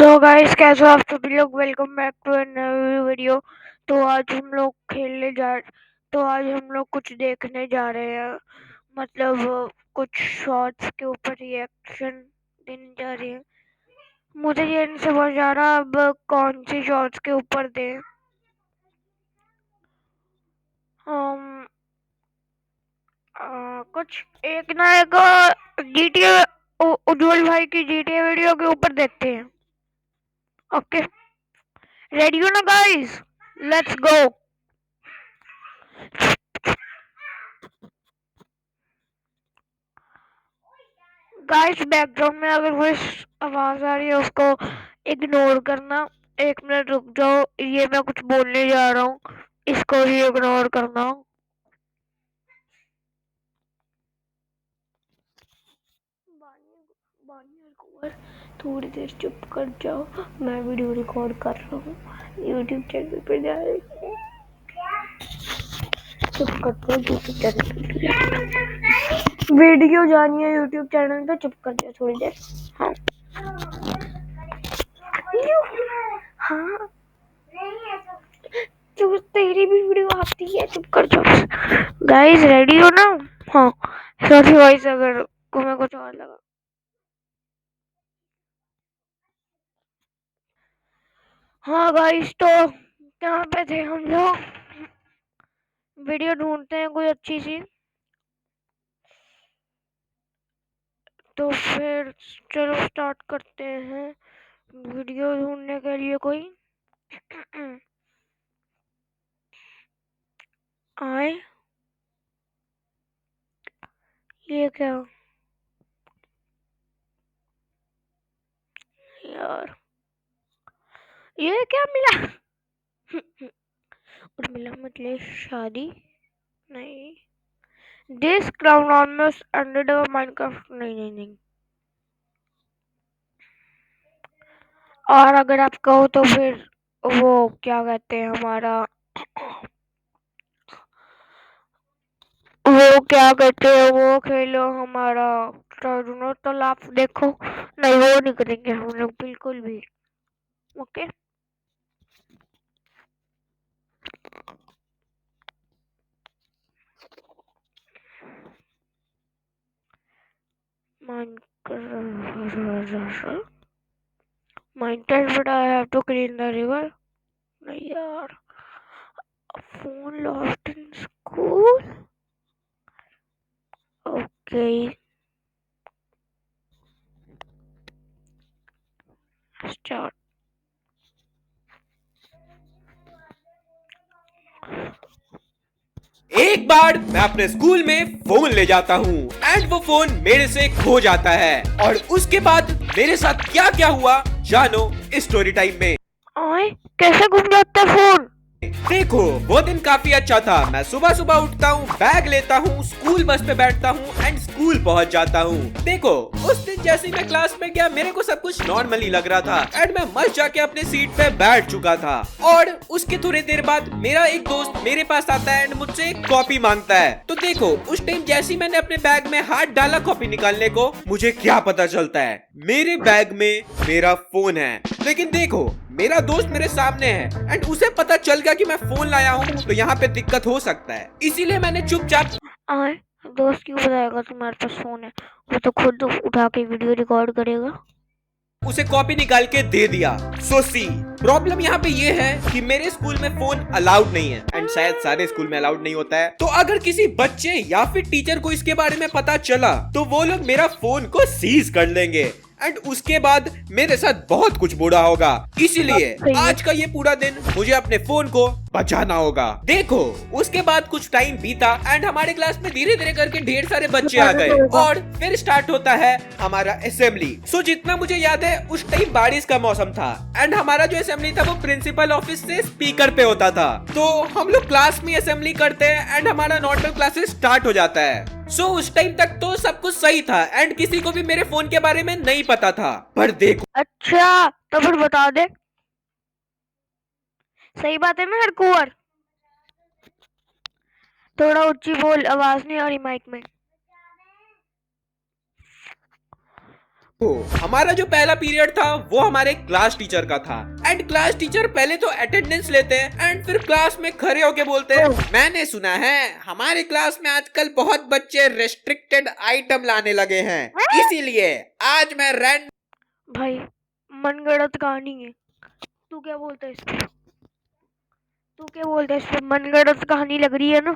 Hello guys, कैसे हो आप सभी लोग। वेलकम बैक टू अ नई वीडियो। तो आज हम लोग खेलने जा तो आज हम लोग कुछ देखने जा रहे हैं। मतलब कुछ शॉर्ट्स के ऊपर रिएक्शन देने जा रहे हैं। मुझे ये नहीं समझ आ रहा अब कौन सी शॉर्ट्स के ऊपर दें। हम कुछ एक ना एक GTA उज्जवल भाई की GTA वीडियो के ऊपर देखते हैं। ओके, रेडी हो ना guys? Let's go. Guys, background में अगर कोई आवाज आ रही है उसको इग्नोर करना। एक मिनट रुक जाओ, ये मैं कुछ बोलने जा रहा हूँ, इसको भी इग्नोर करना। थोड़ी देर चुप कर जाओ, मैं वीडियो रिकॉर्ड कर रहा हूँ यूट्यूब चैनल पर जा रही हूँ। चुप कर दो, यूट्यूब चैनल पर वीडियो जानी है यूट्यूब चैनल पे। चुप कर जाओ थोड़ी देर। हाँ हाँ, जो तेरी भी वीडियो आती है। चुप कर जाओ। गाइस, रेडी हो ना? हाँ, सॉरी वॉइस अगर तुम्हें कुछ और लगा। हाँ गाइस, तो कहाँ पे थे हम लोग? वीडियो ढूंढते हैं कोई अच्छी सी। तो फिर चलो स्टार्ट करते हैं वीडियो ढूंढने के लिए कोई। आए, ये क्या यार, ये क्या मिला? और मिला मतलब शादी? नहीं, this crown almost ended our Minecraft. नहीं नहीं नहीं। और अगर आप कहो तो फिर वो क्या कहते हैं हमारा, वो क्या कहते हैं, वो खेलो हमारा तालाब देखो। नहीं, वो नहीं करेंगे हम लोग बिल्कुल भी। Okay, Minecraft, but I have to clean the river. नहीं यार, phone lost in school. Okay, start. एक बार मैं अपने स्कूल में फोन ले जाता हूँ एंड वो फोन मेरे से खो जाता है। और उसके बाद मेरे साथ क्या क्या हुआ जानो इस स्टोरी टाइम में। आए, कैसे गुम जाता है फोन? देखो, वो दिन काफी अच्छा था। मैं सुबह सुबह उठता हूँ, बैग लेता हूँ, स्कूल बस पे बैठता हूँ एंड स्कूल पहुँच जाता हूँ। देखो, उस दिन जैसे ही मैं क्लास में गया मेरे को सब कुछ नॉर्मली लग रहा था एंड मैं मस्त जाके अपने सीट पे बैठ चुका था। और उसके थोड़ी देर बाद मेरा एक दोस्त मेरे पास आता है एंड मुझसे एक कॉपी मांगता है। तो देखो, उस टाइम जैसे ही मैंने अपने बैग में हाथ डाला कॉपी निकालने को, मुझे क्या पता चलता है, मेरे बैग में मेरा फोन है। लेकिन देखो, मेरा दोस्त मेरे सामने है एंड उसे पता चल गया कि मैं फोन लाया हूँ, तो यहाँ पे दिक्कत हो सकता है। इसीलिए मैंने चुपचाप आए, दोस्त क्यों बताएगा तुम्हारे पास फोन है? वो तो खुद उठा के वीडियो रिकॉर्ड करेगा। उसे कॉपी निकाल के दे दिया। सो सी, प्रॉब्लम यहाँ पे ये है कि मेरे स्कूल में फोन अलाउड नहीं है एंड शायद सारे स्कूल में अलाउड नहीं होता है। तो अगर किसी बच्चे या फिर टीचर को इसके बारे में पता चला तो वो लोग मेरा फोन को सीज कर लेंगे एंड उसके बाद मेरे साथ बहुत कुछ बुरा होगा। इसीलिए आज का ये पूरा दिन मुझे अपने फोन को बचाना होगा। देखो, उसके बाद कुछ टाइम बीता एंड हमारे क्लास में धीरे धीरे करके ढेर सारे बच्चे आ गए और फिर स्टार्ट होता है हमारा असेंबली। सो जितना मुझे याद है उस टाइम बारिश का मौसम था एंड हमारा जो असेंबली था वो प्रिंसिपल ऑफिस से स्पीकर पे होता था। तो हम लोग क्लास में असेंबली करते हैं एंड हमारा नॉर्मल क्लासेस स्टार्ट हो जाता है। सो उस टाइम तक तो सब कुछ सही था एंड किसी को भी मेरे फोन के बारे में नहीं पता था। पर देखो, अच्छा, तो फिर बता दे। सही बात है ना हर कुंवर? थोड़ा ऊंची बोल, आवाज नहीं आ रही माइक में। तो हमारा जो पहला पीरियड था वो हमारे क्लास टीचर का था। एंड क्लास टीचर पहले तो अटेंडेंस लेते हैं एंड फिर क्लास में खड़े होके बोलते हैं, मैंने सुना है हमारे क्लास में आजकल बहुत बच्चे रेस्ट्रिक्टेड आइटम लाने लगे हैं, इसीलिए आज मैं भाई मनगढ़ंत कहानी है। तू क्या बोलता है इस पे? मनगढ़ंत कहानी लग रही है ना?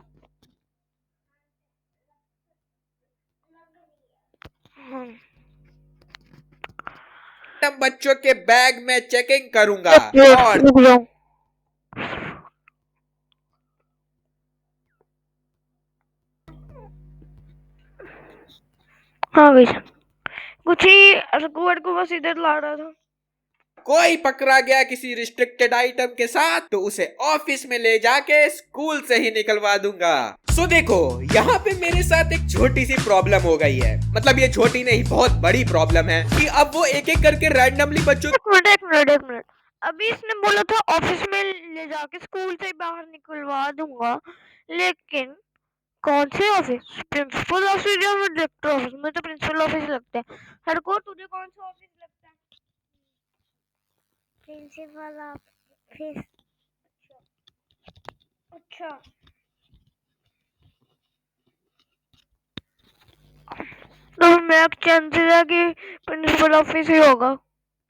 हाँ। रैंडम बच्चों के बैग में चेकिंग करूंगा और रुक जाओ। हाँ भाई कुछ ही अरकुवर को बस इधर ला रहा था। कोई पकड़ा गया किसी रिस्ट्रिक्टेड आइटम के साथ तो उसे ऑफिस में ले जाके स्कूल से ही निकलवा दूंगा। सो देखो यहाँ पे मेरे साथ एक छोटी सी प्रॉब्लम हो गई है, मतलब ये छोटी नहीं बहुत बड़ी प्रॉब्लम है कि अब वो एक एक करके रैंडमली बच्चों एक मिनट। अभी इसने बोला था ऑफिस में ले जाके स्कूल से बाहर निकलवा दूंगा, लेकिन कौन से ऑफिस? प्रिंसिपल ऑफिस या फिर डायरेक्टर ऑफिस? मुझे तो प्रिंसिपल ऑफिस लगता है। हर को तुझे कौन सा ऑफिस लगता है? Principal office. अच्छा तो मेरा चांसेस है कि प्रिंसिपल ऑफिस ही होगा।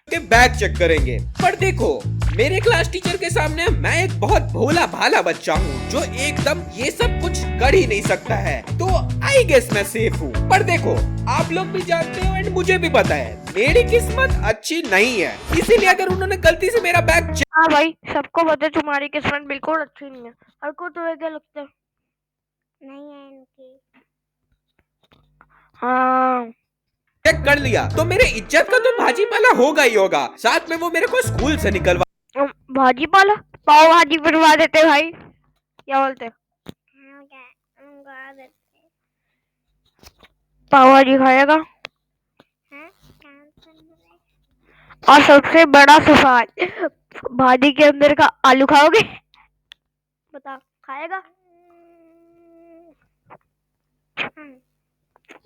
के बैग चेक करेंगे। पर देखो मेरे क्लास टीचर के सामने मैं एक बहुत भोला भाला बच्चा हूँ जो एकदम ये सब कुछ कर ही नहीं सकता है, तो आई गेस मैं सेफ हूँ। पर देखो आप लोग भी जानते हो एंड मुझे भी पता है मेरी किस्मत अच्छी नहीं है, इसीलिए अगर उन्होंने गलती से मेरा बैग हाँ भाई सबको पता है तुम्हारी किस्मत बिल्कुल अच्छी नहीं है। हर को तुम्हें क्या लगता है? नहीं है इनकी। हाँ चेक कर लिया तो मेरे इज्जत का तो भाजी पाला होगा ही होगा, साथ में वो मेरे को स्कूल से निकलवा भाजी पाला पाव भाजी बनवा देते भाई, क्या बोलते? पाव भाजी खाएगा। और सबसे बड़ा सवाल, भाजी के अंदर का आलू खाओगे? बता खाएगा?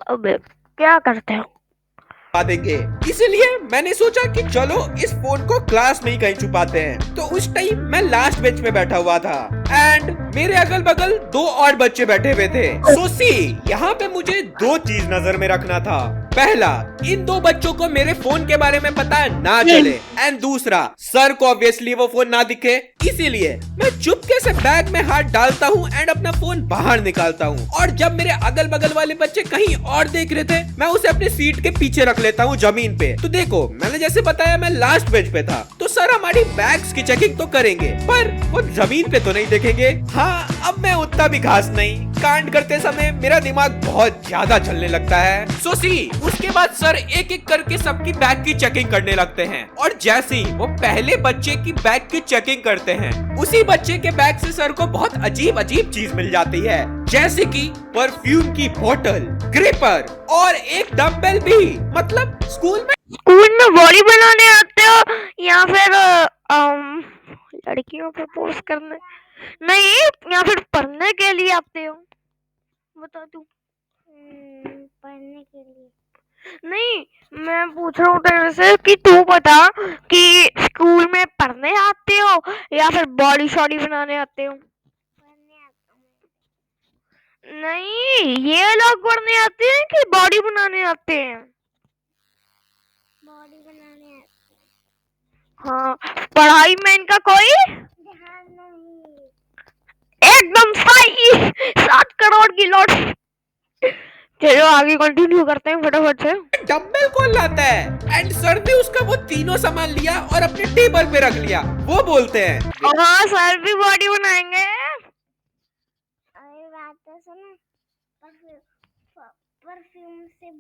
अबे क्या करते हो? देंगे। इसीलिए मैंने सोचा कि चलो इस फोन को क्लास में ही कहीं छुपाते हैं। तो उस टाइम मैं लास्ट बेंच पे बैठा हुआ था एंड मेरे अगल बगल दो और बच्चे बैठे हुए थे। सो सी यहाँ पे मुझे दो चीज नजर में रखना था। पहला, इन दो बच्चों को मेरे फोन के बारे में पता ना चले एंड दूसरा सर को ऑब्वियसली वो फोन ना दिखे, इसीलिए मैं चुपके से बैग में हाथ डालता हूँ एंड अपना फोन बाहर निकालता हूँ। और जब मेरे अगल बगल वाले बच्चे कहीं और देख रहे थे मैं उसे अपने सीट के पीछे रख लेता हूँ जमीन पे। तो देखो मैंने जैसे बताया मैं लास्ट बेंच पे था, तो सर हमारी बैग्स की चेकिंग तो करेंगे पर वो जमीन पे तो नहीं देखेंगे। हाँ अब मैं उतना भी खास नहीं, कांड करते समय मेरा दिमाग बहुत ज्यादा चलने लगता है। सो सी उसके बाद सर एक एक करके सबकी बैग की चेकिंग करने लगते हैं और जैसे ही वो पहले बच्चे की बैग की चेकिंग करते हैं उसी बच्चे के बैग से सर को बहुत अजीब अजीब चीज मिल जाती है, जैसे कि परफ्यूम की बोतल, ग्रिपर और एक डंबल भी। मतलब स्कूल में बॉडी बनाने आते हो या फिर लड़कियों पे पोस्ट करने? नहीं या फिर पढ़ने के लिए आते हो? बता तू। पढ़ने के लिए नहीं, मैं पूछ रहा हूँ तेरे से कि तू बता कि स्कूल में पढ़ने आते हो या फिर बॉडी शॉडी बनाने आते हो? नहीं ये लोग पढ़ने आते हैं कि बॉडी बनाने आते हैं? बॉडी बनाने आते हैं। हाँ पढ़ाई में इनका कोई ध्यान नहीं, एकदम सही। 7 करोड़ की लॉट। चलो आगे कंटिन्यू करते हैं फटाफट से। डंबल कौन लाता है एंड सर ने उसका वो तीनों सामान लिया और अपने टेबल पे रख लिया। वो बोलते हैं हाँ सर भी बॉडी बनाएंगे। अरे बात तो सुनो, परफ्यूम से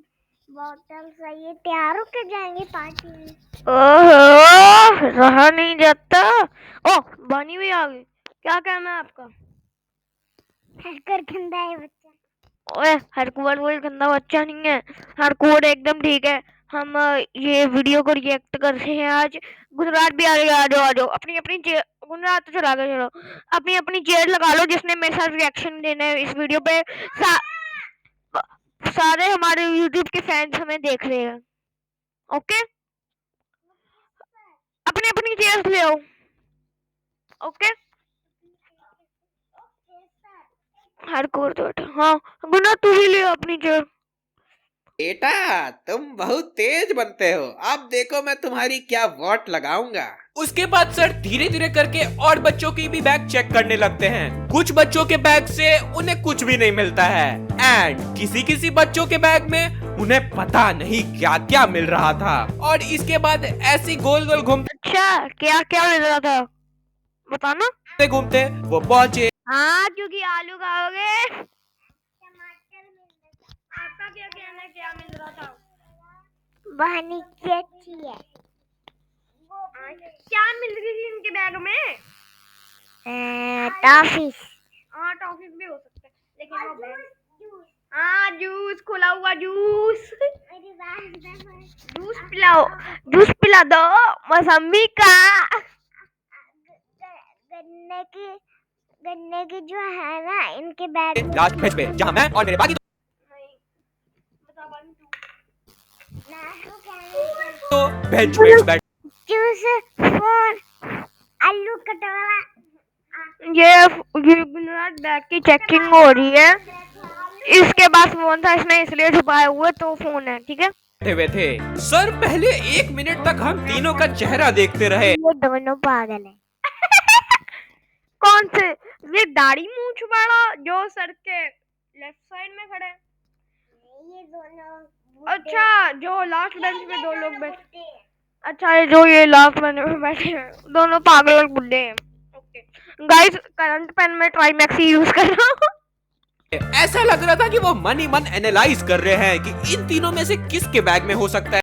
बोतल सही तैयार होके जाएंगे पार्टी में। ओहो रहा नहीं जाता। ओ बनी भी आ गई, क्या कहना है आपका? हरकुर गंदा है बच्चा। ओए हरकुर कोई गंदा बच्चा नहीं है, हरकुर एकदम ठीक है। हम ये वीडियो को रिएक्ट कर रहे हैं आज। गुजरात भी आ जाओ आ जाओ, अपनी अपनी गुजरात तो चला गए, चलो अपनी अपनी चेयर लगा लो जिसने मेरे साथ रिएक्शन देना है इस वीडियो पे। सारे हमारे यूट्यूब के फैंस हमें देख रहे हैं। ओके, अपनी अपनी चेयर्स ले आओ। ओके, हर कोर तो बैठा। हाँ गुना, तू भी ले आओ अपनी चेयर। बेटा तुम बहुत तेज बनते हो, अब देखो मैं तुम्हारी क्या वॉट लगाऊंगा। उसके बाद सर धीरे धीरे करके और बच्चों की भी बैग चेक करने लगते हैं। कुछ बच्चों के बैग से उन्हें कुछ भी नहीं मिलता है एंड किसी किसी बच्चों के बैग में उन्हें पता नहीं क्या क्या मिल रहा था। और इसके बाद ऐसी गोल गोल घूमते अच्छा, क्या क्या मिल रहा था बताना। घूमते वो पहुंचे। हाँ, क्योंकि आलू खाओगे। आपका क्या कहना है, क्या मिल रहा था? बहानी की अच्छी है। क्या मिल रही थी इनके बैग में? टॉफी। हाँ, टॉफी भी हो सकता है, लेकिन वो बैग। हाँ, जूस, खुला हुआ जूस। जूस पिलाओ, जूस पिला दो मौसम्बी का। गन्ने की जो है ना इनके बैग में। लास्ट पेज पे जहाँ मैं और मेरे बाकी तो बेंचमेट्स बैठ जूस, फोन, आलू कटोरा। ये गुजरात बैग की चेकिंग हो रही है। इसके पास फोन था, इसने इसलिए छुपाया हुआ, तो फोन है, ठीक है। हुए थे। सर पहले 1 मिनट तक हम तीनों का चेहरा देखते रहे। ये दोनों पागल है। कौन से? ये दाढ़ी मूंछ वाला जो सर के लेफ्ट साइड में खड़े हैं? ये दोनों। अच्छा, जो लास्ट बेंच पे दो लोग बैठे। अच्छा, ये लास्ट बेंच पे बैठे हैं, दोनों पागल और बुड्ढे हैं। ओके गाइस, करंट पेन में ट्राइमैक्स यूज कर रहा हूँ। ऐसा लग रहा था कि वो मन ही मन एनालाइज कर रहे हैं कि इन तीनों में से किसके बैग में हो सकता है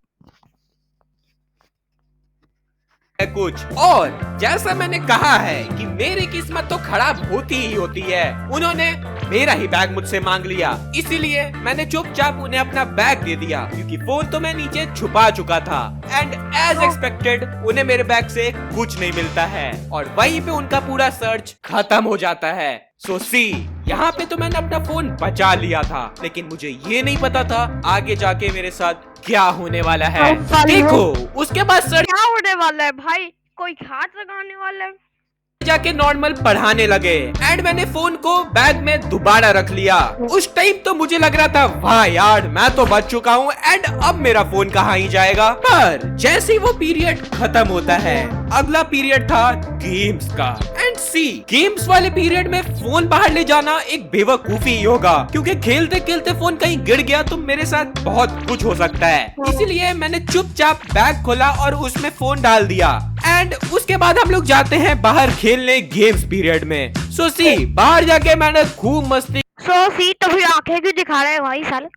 कुछ। और जैसा मैंने कहा है कि मेरी किस्मत तो खराब होती ही होती है, उन्होंने मेरा ही बैग मुझसे मांग लिया। इसीलिए मैंने चुपचाप उन्हें अपना बैग दे दिया, क्योंकि फोन तो मैं नीचे छुपा चुका था। एंड एज एक्सपेक्टेड उन्हें मेरे बैग से कुछ नहीं मिलता है और वहीं पे उनका पूरा सर्च खत्म हो जाता है। सो सी, यहाँ पे तो मैंने अपना फोन बचा लिया था, लेकिन मुझे ये नहीं पता था आगे जाके मेरे साथ क्या होने वाला है। देखो उसके बाद सर क्या होने वाला है भाई? कोई हाथ लगाने वाला है? जाके नॉर्मल पढ़ाने लगे एंड मैंने फोन को बैग में दोबारा रख लिया। उस टाइम तो मुझे लग रहा था वाह यार, मैं तो बच चुका हूँ एंड अब मेरा फोन कहाँ ही जाएगा। पर जैसे ही वो पीरियड खत्म होता है, अगला पीरियड था गेम्स का। एंड सी, गेम्स वाले पीरियड में फोन बाहर ले जाना एक बेवकूफी ही होगा, क्योंकि खेलते खेलते फोन कहीं गिर गया तो मेरे साथ बहुत कुछ हो सकता है। इसीलिए मैंने चुपचाप बैग खोला और उसमें फोन डाल दिया एंड उसके बाद हम लोग जाते हैं बाहर खेलने गेम्स पीरियड में। सो सी, बाहर जाके मैंने खूब मस्ती तो फिर आंखें क्यों दिखा रहे हैं भाई साले?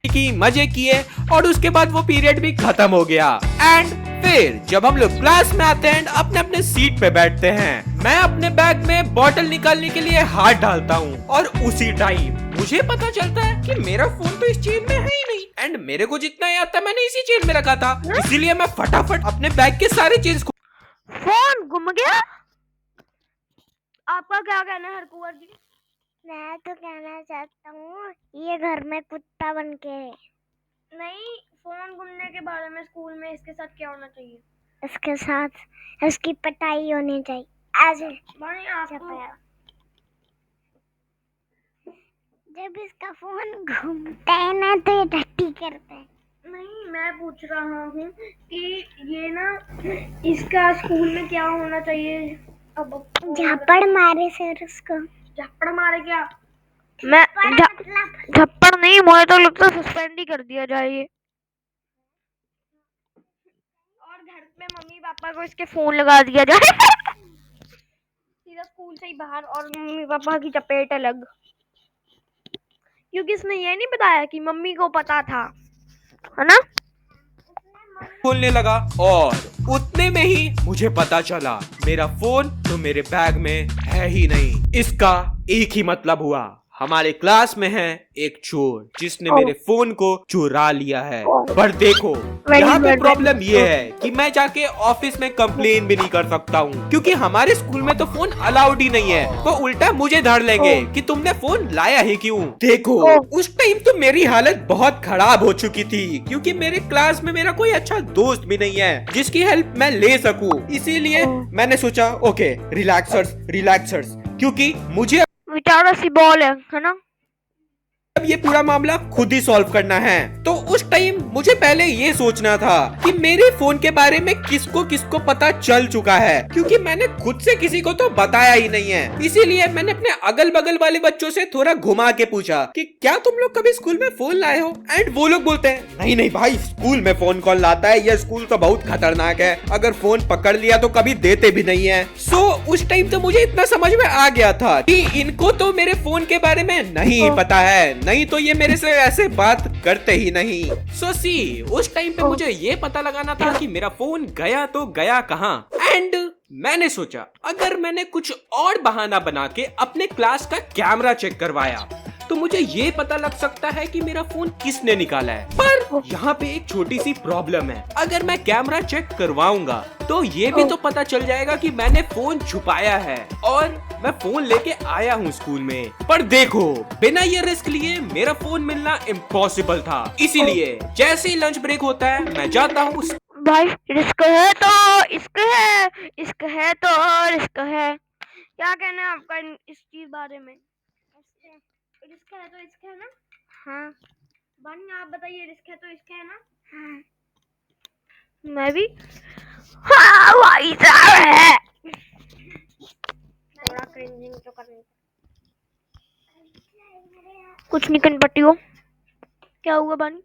की, मजे किए और उसके बाद वो पीरियड भी खत्म हो गया। एंड फिर जब हम लोग क्लास में आते हैं अपने अपने सीट पे बैठते हैं, मैं अपने बैग में बोतल निकालने के लिए हाथ डालता हूँ और उसी टाइम मुझे पता चलता है कि मेरा फोन तो इस चेन में है ही नहीं एंड मेरे को जितना याद था मैंने इसी चेन में रखा था। इसीलिए मैं फटाफट अपने बैग के सारे चेन्स को फोन गुम गया। आपका क्या कहना है हरकुंवर जी? मैं तो कहना चाहता हूँ ये घर में कुत्ता बन के है। नहीं, फोन गुमने के बारे में स्कूल में इसके साथ क्या होना चाहिए? इसके साथ इसकी पिटाई होनी चाहिए। आज भाई आपको जब इसका फोन घूमता है ना तो ये टट्टी करता है। नहीं, मैं पूछ रहा हूँ कि ये ना इसका स्कूल में क्या होना चाहिए? अब झापड़ मारे सर उसको। झप्पड़ मारे क्या? मैं झप्पड़ नहीं, मुझे तो लगता है सस्पेंड ही कर दिया जाए। और घर में मम्मी पापा को इसके फोन लगा दिया जाए। सीधा स्कूल से ही बाहर और मम्मी पापा की चपेट अलग, क्योंकि इसने ये नहीं बताया कि मम्मी को पता था, है ना? खोलने लगा और उतने में ही मुझे पता चला मेरा फोन तो मेरे बैग में है ही नहीं। इसका एक ही मतलब हुआ, हमारे क्लास में है एक चोर जिसने मेरे फोन को चुरा लिया है। पर देखो यहाँ पे प्रॉब्लम ये है कि मैं जाके ऑफिस में कंप्लेन भी नहीं कर सकता हूँ, क्योंकि हमारे स्कूल में तो फोन अलाउड ही नहीं है। वो उल्टा मुझे धर लेंगे कि तुमने फोन लाया ही क्यों। देखो उस टाइम तो मेरी हालत बहुत खराब हो चुकी थी, क्योंकि मेरे क्लास में मेरा कोई अच्छा दोस्त भी नहीं है जिसकी हेल्प मैं ले सकूं। इसीलिए मैंने सोचा ओके रिलैक्सर्स, क्योंकि मुझे बेचारा सी बॉल है ना। अब ये पूरा मामला खुद ही सॉल्व करना है। तो उस टाइम मुझे पहले ये सोचना था कि मेरे फोन के बारे में किसको किसको पता चल चुका है, क्योंकि मैंने खुद से किसी को तो बताया ही नहीं है। इसीलिए मैंने अपने अगल बगल वाले बच्चों से थोड़ा घुमा के पूछा कि क्या तुम लोग कभी स्कूल में फोन लाए हो। एंड वो लोग बोलते हैं नहीं भाई, स्कूल में फोन कौन लाता है, ये स्कूल तो बहुत खतरनाक है, अगर फोन पकड़ लिया तो कभी देते भी नहीं है। सो उस टाइम तो मुझे इतना समझ में आ गया था कि इनको तो मेरे फोन के बारे में नहीं पता है, नहीं तो ये मेरे से ऐसे बात करते ही नहीं। सो सी उस टाइम पे मुझे ये पता लगाना था कि मेरा फोन गया तो गया कहाँ। एंड मैंने सोचा अगर मैंने कुछ और बहाना बना के अपने क्लास का कैमरा चेक करवाया तो मुझे ये पता लग सकता है कि मेरा फोन किसने निकाला है। पर यहाँ पे एक छोटी सी प्रॉब्लम है, अगर मैं कैमरा चेक करवाऊंगा तो ये भी तो पता चल जाएगा कि मैंने फोन छुपाया है और मैं फोन लेके आया हूँ स्कूल में। पर देखो बिना ये रिस्क लिए मेरा फोन मिलना इम्पॉसिबल था। इसीलिए जैसे ही लंच ब्रेक होता है मैं जाता हूँ। भाई रिस्क है तो इश्क है, इश्क है तो रिस्क है। क्या कहना है आपका इस चीज बारे में? रिस्क है तो इश्क है ना? हाँ बनी, आप बताइए। रिस्क है तो इश्क है ना? हाँ मैं भी हाँ भाई साहब है। थोड़ा क्रिंजिंग तो करनी, कुछ नहीं कन पट्टी हो। क्या हुआ बानी?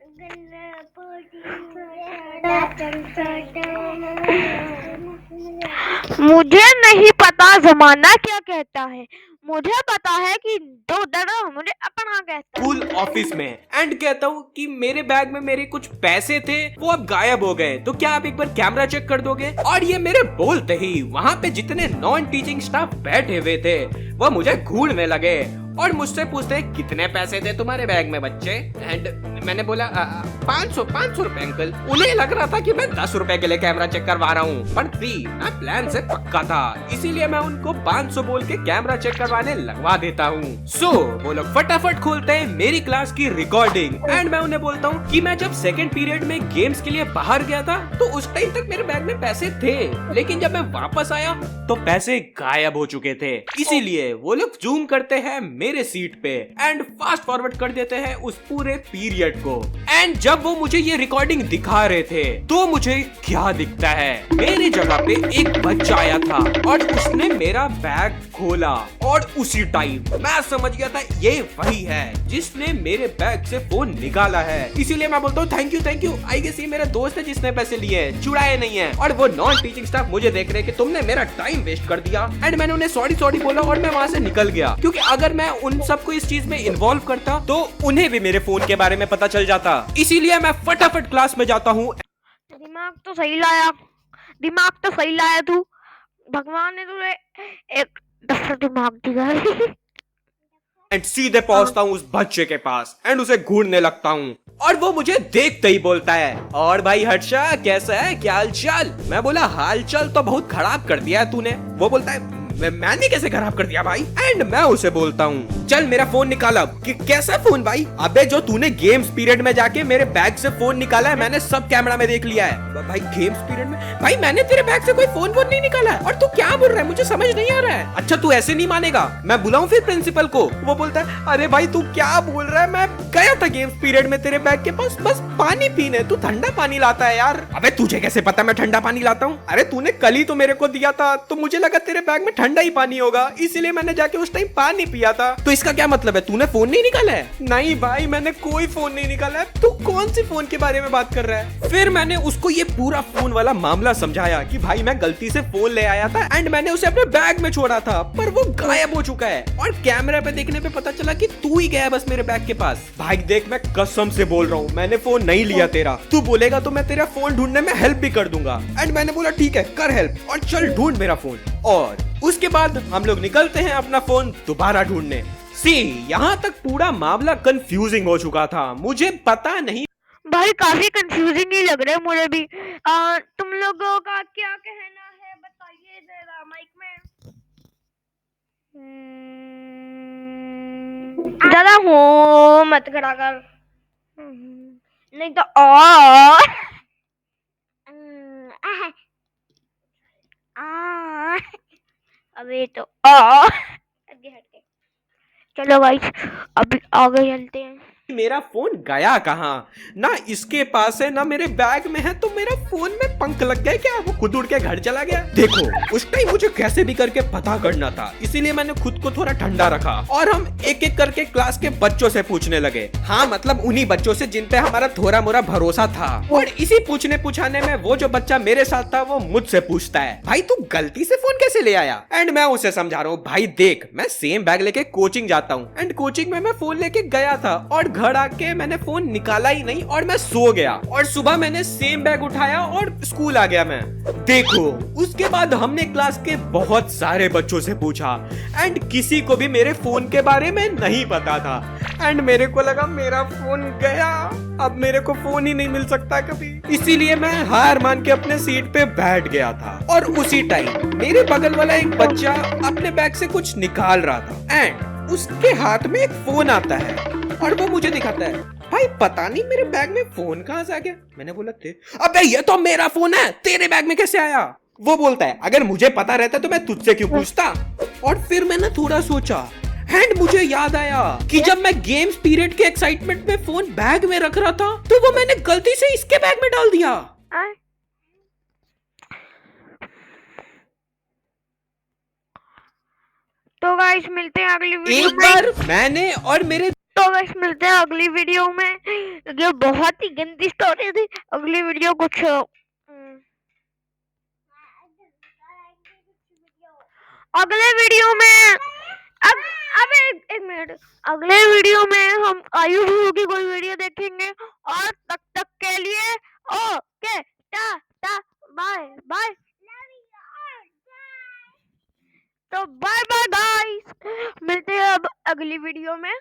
मुझे नहीं पता जमाना क्या कहता है, मुझे पता है कि दो डरो मुझे अपना कहता है। स्कूल ऑफिस में एंड कहता हूँ कि मेरे बैग में मेरे कुछ पैसे थे वो अब गायब हो गए, तो क्या आप एक बार कैमरा चेक कर दोगे। और ये मेरे बोलते ही वहाँ पे जितने नॉन टीचिंग स्टाफ बैठे हुए थे वो मुझे घूरने लगे और मुझसे पूछते कितने पैसे थे तुम्हारे बैग में बच्चे। एंड मैंने बोला 500 रुपए अंकल। उन्हें लग रहा था कि मैं 10 रुपए के लिए कैमरा चेक करवा रहा हूँ, पर मैं प्लान से पक्का था, इसीलिए मैं उनको 500 बोल के कैमरा चेक करवाने लगवा देता हूँ। सो वो लोग फटाफट खोलते हैं मेरी क्लास की रिकॉर्डिंग एंड मैं उन्हें बोलता हूँ कि मैं जब सेकंड पीरियड में गेम्स के लिए बाहर गया था तो उस टाइम तक मेरे बैग में पैसे थे, लेकिन जब मैं वापस आया तो पैसे गायब हो चुके थे। इसीलिए वो लोग जूम करते हैं मेरे सीट पे एंड फास्ट फॉरवर्ड कर देते हैं उस पूरे पीरियड को। एंड जब वो मुझे ये रिकॉर्डिंग दिखा रहे थे तो मुझे क्या दिखता है, मेरी जगह पे एक बच्चा आया था और उसने मेरा बैग खोला और उसी टाइम मैं समझ गया था ये वही है जिसने मेरे बैग से फोन निकाला है। इसीलिए मैं बोलता हूँ थैंक यू, आई गेस ये मेरा दोस्त है जिसने पैसे लिए हैं, चुराए नहीं है। और वो नॉन टीचिंग स्टाफ मुझे देख रहे कि तुमने मेरा टाइम वेस्ट कर दिया। एंड मैंने उन्हें सॉरी बोला और मैं वहाँ से निकल गया, क्योंकि अगर मैं उन सबको इस चीज में इन्वॉल्व करता तो उन्हें भी मेरे फोन के बारे में पता चल जाता। इसीलिए मैं फटाफट क्लास में जाता हूँ। दिमाग तो सही लाया तू, भगवान ने तुझे एक दफा दिमाग दिया है। एंड सीधे पहुंचता हूँ उस बच्चे के पास एंड उसे घूरने लगता हूँ और वो मुझे देखते ही बोलता है और भाई हर्षा कैसा है, क्या हाल चाल। मैं बोला हाल चाल तो बहुत खराब कर दिया है तूने। वो बोलता है मैंने कैसे खराब कर दिया भाई। एंड मैं उसे बोलता हूँ चल मेरा फोन निकाल अब। कि कैसा फोन भाई? अबे जो तूने गेम्स पीरियड में जाके मेरे बैग से फोन निकाला है, मैंने सब कैमरा में देख लिया है। भाई गेम्स पीरियड में भाई मैंने तेरे बैग से कोई फोन नहीं निकाला है और तू क्या बोल रहा है, मुझे समझ नहीं आ रहा है। अच्छा तू ऐसे नहीं मानेगा, मैं बुलाऊं फिर प्रिंसिपल को। वो बोलता है अरे भाई तू क्या बोल रहा है, मैं गया था गेम्स पीरियड में तेरे बैग के पास बस पानी पीने, तू ठंडा पानी लाता है यार। अबे तुझे कैसे पता मैं ठंडा पानी लाता हूँ? अरे तूने कल ही तो मेरे को दिया था तो मुझे लगा तेरे बैग में ठंडा ही पानी होगा, इसीलिए मैंने जाके उस टाइम पानी पिया था। तो इसका क्या मतलब है, तूने फोन नहीं निकाला है? नहीं भाई मैंने कोई फोन नहीं निकाला है। तू कौन सी फोन के बारे में बात कर रहा है? फिर मैंने उसको ये पूरा फोन वाला मामला समझाया कि भाई मैं गलती से फोन ले आया था एंड मैंने उसे अपने बैग में छोड़ा था, पर वो गायब हो चुका है और कैमरा पे देखने पे पता चला कि तू ही गया बस मेरे बैग के पास। भाई देख मैं कसम से बोल रहा हूँ मैंने फोन नहीं लिया तेरा, तू बोलेगा तो मैं तेरा फोन ढूंढने में हेल्प भी कर दूंगा। एंड मैंने बोला ठीक है कर हेल्प और चल ढूंढ मेरा फोन। और उसके बाद हम लोग निकलते हैं अपना फोन दोबारा ढूंढने। सी यहाँ तक पूरा मामला कंफ्यूजिंग हो चुका था, मुझे पता नहीं। भाई काफी कंफ्यूजिंग ही लग रहा है मुझे भी। तुम लोगों का क्या कहना है बताइए जरा माइक में। ज्यादा हो मत करा कर, नहीं तो अबे तो हट गए। चलो गाइस अभी आगे चलते हैं। मेरा फोन गया कहाँ? ना इसके पास है ना मेरे बैग में है, तो मेरा फोन में पंख लग गया क्या? वो खुद उड़ के घर चला गया? देखो उस टाइम मुझे कैसे भी करके पता करना था, इसीलिए मैंने खुद को थोड़ा ठंडा रखा और हम एक एक करके क्लास के बच्चों से पूछने लगे। हाँ मतलब उन्हीं बच्चों से जिन पे हमारा थोड़ा मोरा भरोसा था। और इसी पूछने पूछाने में वो जो बच्चा मेरे साथ था वो मुझसे पूछता है, भाई तू गलती से फोन कैसे ले आया? एंड मैं उसे समझा रहा हूँ, भाई देख मैं सेम बैग लेके कोचिंग जाता हूँ एंड कोचिंग में मैं फोन लेके गया था और घर आके मैंने फोन निकाला ही नहीं और मैं सो गया और सुबह मैंने सेम बैग उठाया और स्कूल आ गया मैं। देखो उसके बाद हमने क्लास के बहुत सारे बच्चों से पूछा एंड किसी को भी मेरे फोन के बारे में नहीं पता था एंड मेरे को लगा मेरा फोन गया, अब मेरे को फोन ही नहीं मिल सकता कभी। इसीलिए मैं हार मान के अपने सीट पे बैठ गया था और उसी टाइम मेरे बगल वाला एक बच्चा अपने बैग से कुछ निकाल रहा था एंड उसके हाथ में एक फोन आता है और वो मुझे दिखाता है, भाई पता नहीं मेरे बैग में फोन कहां से आ गया। मैंने बोला थे अबे ये तो मेरा फोन है, तेरे बैग में कैसे आया? वो बोलता है अगर मुझे पता रहता तो मैं तुझसे क्यों पूछता। और फिर मैंने थोड़ा सोचा एंड मुझे याद आया कि जब मैं गेम्स पीरियड के एक्साइटमेंट में फोन बैग में रख रहा था तो वो मैंने गलती से इसके बैग में डाल दिया। तो गाइस मिलते हैं अगली वीडियो एक बार मैंने और मेरे तो गाइस मिलते हैं अगली वीडियो में। ये बहुत ही गंदी स्टोरी थी। अगली वीडियो कुछ अगले वीडियो में अब एक मिनट, अगले वीडियो में हम आयु की कोई वीडियो देखेंगे और तब तक के लिए ओके टाटा बाय बाय। तो बाय बाय गाइस, मिलते हैं अब अगली वीडियो में।